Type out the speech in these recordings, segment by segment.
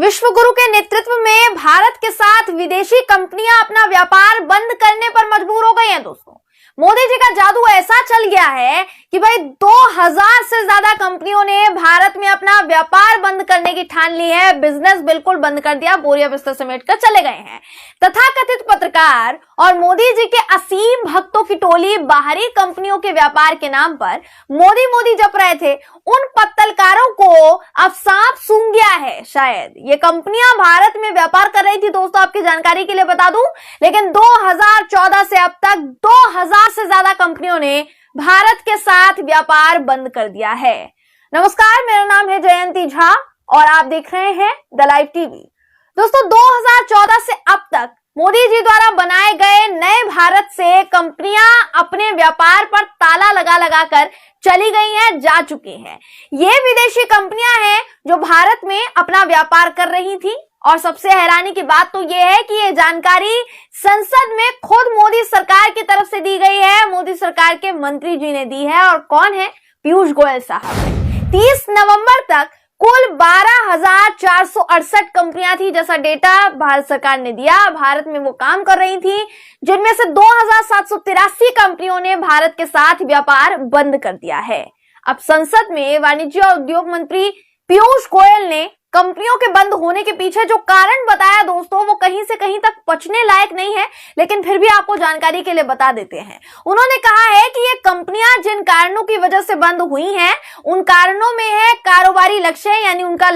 विश्व गुरु के नेतृत्व में भारत के साथ विदेशी कंपनियां अपना व्यापार बंद करने पर मजबूर हो गई हैं। दोस्तों, मोदी जी का जादू ऐसा चल गया है कि भाई 2000 से ज्यादा कंपनियों ने भारत में अपना व्यापार बंद करने की ठान ली है। बिजनेस बिल्कुल बंद कर दिया, बोरिया बिस्तर समेट कर चले गए हैं। तथाकथित पत्रकार और मोदी जी के असीम भक्तों की टोली बाहरी कंपनियों के व्यापार के नाम पर मोदी मोदी जप रहे थे। उन पत्तलकारों को अब सांप सूंघ गया है। शायद ये कंपनियां भारत में व्यापार कर रही थी, दोस्तों आपकी जानकारी के लिए बता दूं, लेकिन 2014 से अब तक 2000 से ज्यादा कंपनियों ने भारत के साथ व्यापार बंद कर दिया है। नमस्कार, मेरा नाम है जयंती झा और आप देख रहे हैं द लाइव टीवी। दोस्तों, 2014 से अब तक मोदी जी द्वारा बनाए गए नए भारत से कंपनियां अपने व्यापार पर ताला लगा लगा कर चली गई हैं, जा चुकी हैं। ये विदेशी कंपनियां हैं जो भारत में अपना व्यापार कर रही थी। और सबसे हैरानी की बात तो ये है कि ये जानकारी संसद में खुद मोदी सरकार की तरफ से दी गई है, मोदी सरकार के मंत्री जी ने दी है। और कौन है? पीयूष गोयल साहब है। 30 नवंबर तक कुल 12,468 कंपनियां थी, जैसा डेटा भारत सरकार ने दिया। भारत में वो काम कर रही थी, जिनमें से 2,783 कंपनियों ने भारत के साथ व्यापार बंद कर दिया है। अब संसद में वाणिज्य और उद्योग मंत्री पीयूष गोयल ने कंपनियों के बंद होने के पीछे जो कारण बताया, दोस्तों वो कहीं से कहीं तक पचने लायक नहीं है, लेकिन फिर भी आपको जानकारी के लिए बता देते हैं। उन्होंने कहा है कि ये कंपनियां जिन कारणों की वजह से बंद हुई हैं, उन कारणों में है कारोबारी लक्ष्य, यानी उनका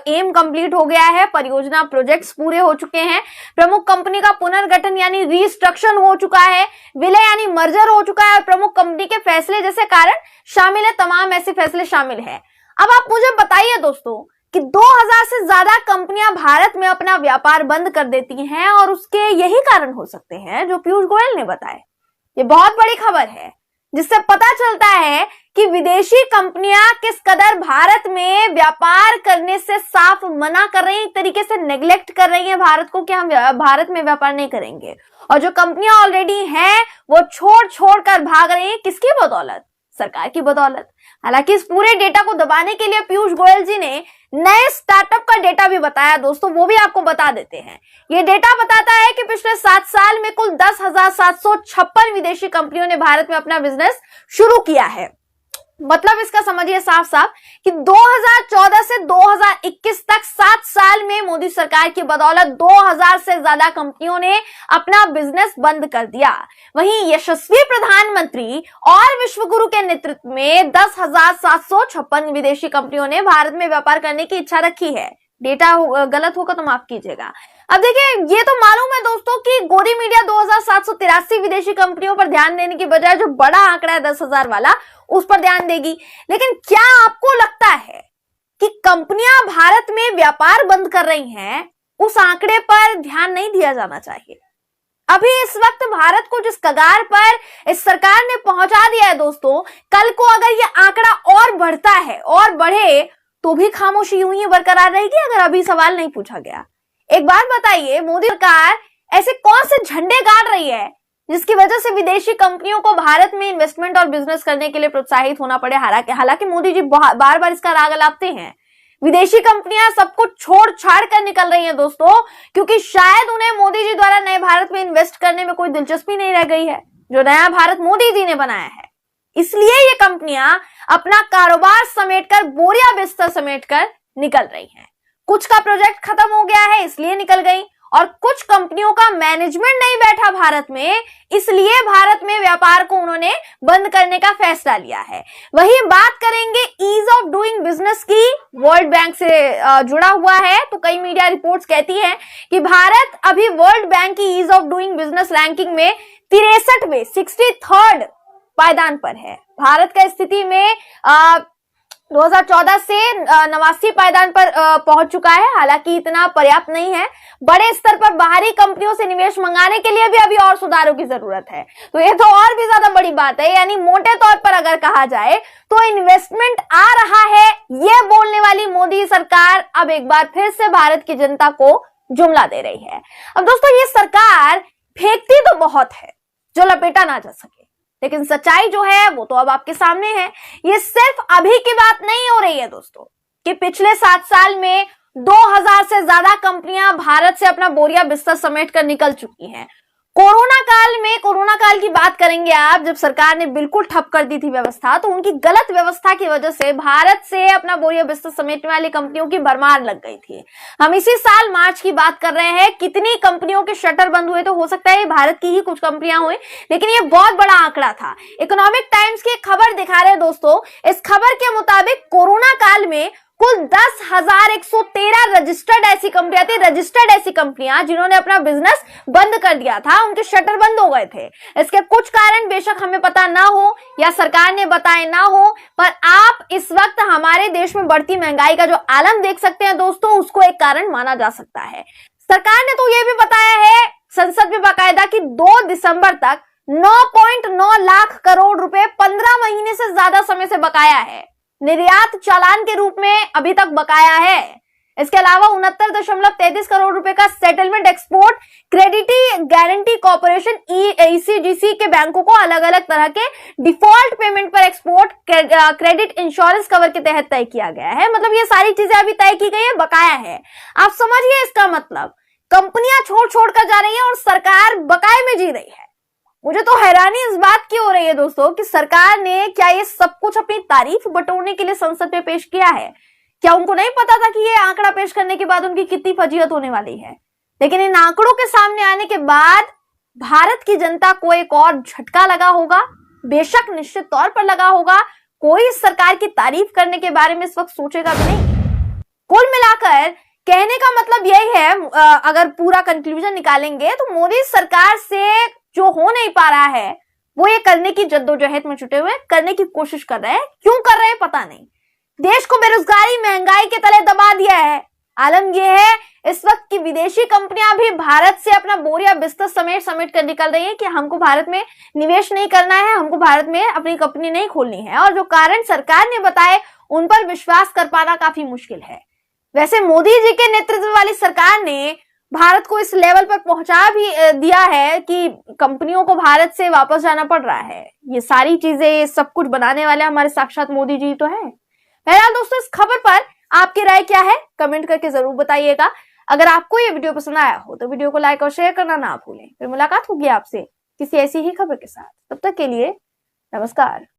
एम कंप्लीट हो गया है, परियोजना प्रोजेक्ट्स पूरे हो चुके हैं, प्रमुख कंपनी का पुनर्गठन यानी रिस्ट्रक्चर हो चुका है, विलय यानी मर्जर हो चुका है, प्रमुख कंपनी के फैसले जैसे कारण शामिल है। तमाम ऐसे फैसले शामिल है। अब आप मुझे बताइए दोस्तों कि 2000 से ज्यादा कंपनियां भारत में अपना व्यापार बंद कर देती हैं और उसके यही कारण हो सकते हैं जो पीयूष गोयल ने बताए। ये बहुत बड़ी खबर है, जिससे पता चलता है कि विदेशी कंपनियां किस कदर भारत में व्यापार करने से साफ मना कर रही हैं, एक तरीके से नेग्लेक्ट कर रही हैं भारत को कि हम भारत में व्यापार नहीं करेंगे। और जो कंपनियां ऑलरेडी हैं वो छोड़ छोड़ कर भाग रही हैं। किसकी बदौलत? सरकार की बदौलत। हालांकि इस पूरे डेटा को दबाने के लिए पीयूष गोयल जी ने नए स्टार्टअप का डेटा भी बताया, दोस्तों वो भी आपको बता देते हैं। ये डेटा बताता है कि पिछले 7 साल में कुल 10,756 विदेशी कंपनियों ने भारत में अपना बिजनेस शुरू किया है। मतलब इसका समझिए साफ साफ कि 2014 से 2021 तक 7 साल में मोदी सरकार की बदौलत 2000 से ज्यादा कंपनियों ने अपना बिजनेस बंद कर दिया। वहीं यशस्वी प्रधानमंत्री और विश्व गुरु के नेतृत्व में 10,756 विदेशी कंपनियों ने भारत में व्यापार करने की इच्छा रखी है। डेटा गलत होगा तो माफ कीजिएगा। अब देखिए, ये तो मालूम है दोस्तों कि गोदी मीडिया 2,783 विदेशी कंपनियों पर ध्यान देने की बजाय जो बड़ा आंकड़ा है 10,000 वाला, उस पर ध्यान देगी। लेकिन क्या आपको लगता है कि कंपनियां भारत में व्यापार बंद कर रही हैं, उस आंकड़े पर ध्यान नहीं दिया जाना चाहिए? अभी इस वक्त भारत को जिस कगार पर इस सरकार ने पहुंचा दिया है दोस्तों, कल को अगर ये आंकड़ा और बढ़ता है और बढ़े तो भी खामोशी यूं ही बरकरार रहेगी अगर अभी सवाल नहीं पूछा गया। एक बात बताइए, मोदी सरकार ऐसे कौन से झंडे गाड़ रही है जिसकी वजह से विदेशी कंपनियों को भारत में इन्वेस्टमेंट और बिजनेस करने के लिए प्रोत्साहित होना पड़े? हालांकि मोदी जी बार बार इसका राग लाते हैं। विदेशी कंपनियां सब कुछ छोड़ छाड़ कर निकल रही हैं दोस्तों, क्योंकि शायद उन्हें मोदी जी द्वारा नए भारत में इन्वेस्ट करने में कोई दिलचस्पी नहीं रह गई है। जो नया भारत मोदी जी ने बनाया है, इसलिए ये कंपनियां अपना कारोबार समेटकर, बोरिया बिस्तर समेटकर निकल रही हैं। कुछ का प्रोजेक्ट खत्म हो गया है इसलिए निकल गई, और कुछ कंपनियों का मैनेजमेंट नहीं बैठा भारत में, इसलिए भारत में व्यापार को उन्होंने बंद करने का फैसला लिया है। वही बात करेंगे ईज ऑफ डूइंग बिजनेस की। वर्ल्ड बैंक से जुड़ा हुआ है, तो कई मीडिया रिपोर्ट्स कहती हैं कि भारत अभी वर्ल्ड बैंक की ease of doing business ranking में 63वें 63rd पायदान पर है। भारत का स्थिति में 2014 से 89 पायदान पर पहुंच चुका है। हालांकि इतना पर्याप्त नहीं है। बड़े स्तर पर बाहरी कंपनियों से निवेश मंगाने के लिए भी अभी और सुधारों की जरूरत है। तो ये तो और भी ज्यादा बड़ी बात है। यानी मोटे तौर पर अगर कहा जाए तो इन्वेस्टमेंट आ रहा है, ये बोलने वाली मोदी सरकार अब एक बार फिर से भारत की जनता को जुमला दे रही है। अब दोस्तों, ये सरकार फेंकती तो बहुत है जो लपेटा ना जा सके, लेकिन सच्चाई जो है वो तो अब आपके सामने है। ये सिर्फ अभी की बात नहीं हो रही है दोस्तों, कि पिछले 7 साल में 2000 से ज्यादा कंपनियां भारत से अपना बोरिया बिस्तर समेट कर निकल चुकी हैं। कोरोना काल की बात करेंगे आप, जब सरकार ने बिल्कुल ठप कर दी थी व्यवस्था, तो उनकी गलत व्यवस्था की वजह से भारत से अपना बोरिया बिस्तर समेटने वाली कंपनियों की भरमार लग गई थी। हम इसी साल मार्च की बात कर रहे हैं, कितनी कंपनियों के शटर बंद हुए, तो हो सकता है ये भारत की ही कुछ कंपनियां हुई, लेकिन ये बहुत बड़ा आंकड़ा था। इकोनॉमिक टाइम्स की खबर दिखा रहे हैं दोस्तों, इस खबर के मुताबिक कोरोना काल में कुल 10,113 रजिस्टर्ड ऐसी कंपनियां जिन्होंने अपना बिजनेस बंद कर दिया था, उनके शटर बंद हो गए थे। इसके कुछ कारण बेशक हमें पता ना हो या सरकार ने बताए ना हो, पर आप इस वक्त हमारे देश में बढ़ती महंगाई का जो आलम देख सकते हैं दोस्तों, उसको एक कारण माना जा सकता है। सरकार ने तो यह भी बताया है संसद में बाकायदा कि 2 दिसंबर तक 9.9 लाख करोड़ रुपए 15 महीने से ज्यादा समय से बकाया है, निर्यात चालान के रूप में अभी तक बकाया है। इसके अलावा 69.33 करोड़ रुपए का settlement export credit guarantee corporation ECGC के बैंकों को अलग अलग तरह के डिफॉल्ट पेमेंट पर एक्सपोर्ट क्रेडिट इंश्योरेंस कवर के तहत तय किया गया है। मतलब ये सारी चीजें अभी तय की गई है, बकाया है। आप समझिए इसका मतलब, कंपनियां छोड़ कर जा रही है और सरकार बकाये में जी रही है। मुझे तो हैरानी इस बात की हो रही है दोस्तों कि सरकार ने क्या ये सब कुछ अपनी तारीफ बटोरने के लिए संसद में पेश किया है? क्या उनको नहीं पता था कि ये आंकड़ा पेश करने के बाद उनकी कितनी फजीहत होने वाली है? लेकिन इन आंकड़ों के सामने आने के बाद भारत की जनता को एक और झटका लगा होगा, बेशक निश्चित तौर पर लगा होगा। कोई सरकार की तारीफ करने के बारे में इस वक्त सोचेगा भी नहीं। कुल मिलाकर कहने का मतलब यही है, अगर पूरा कंक्लूजन निकालेंगे तो मोदी सरकार से जो हो नहीं पा रहा है वो ये करने की जद्दोजहद में जुटे हुए, करने की कोशिश कर रहे हैं। क्यों कर रहे हैं पता नहीं। देश को बेरोजगारी महंगाई के तले दबा दिया है। आलम यह है इस वक्त की विदेशी कंपनियां भी भारत से अपना बोरिया बिस्तर समेट कर निकल रही है कि हमको भारत में निवेश नहीं करना है, हमको भारत में अपनी कंपनी नहीं खोलनी है। और जो कारण सरकार ने बताए उन पर विश्वास कर पाना काफी मुश्किल है। वैसे मोदी जी के नेतृत्व वाली सरकार ने भारत को इस लेवल पर पहुंचा भी दिया है कि कंपनियों को भारत से वापस जाना पड़ रहा है। ये सारी चीजें, सब कुछ बनाने वाले हमारे साक्षात मोदी जी तो है। बहरहाल दोस्तों, इस खबर पर आपकी राय क्या है कमेंट करके जरूर बताइएगा। अगर आपको ये वीडियो पसंद आया हो तो वीडियो को लाइक और शेयर करना ना भूलें। फिर मुलाकात होगी आपसे किसी ऐसी ही खबर के साथ। तब तक के लिए नमस्कार।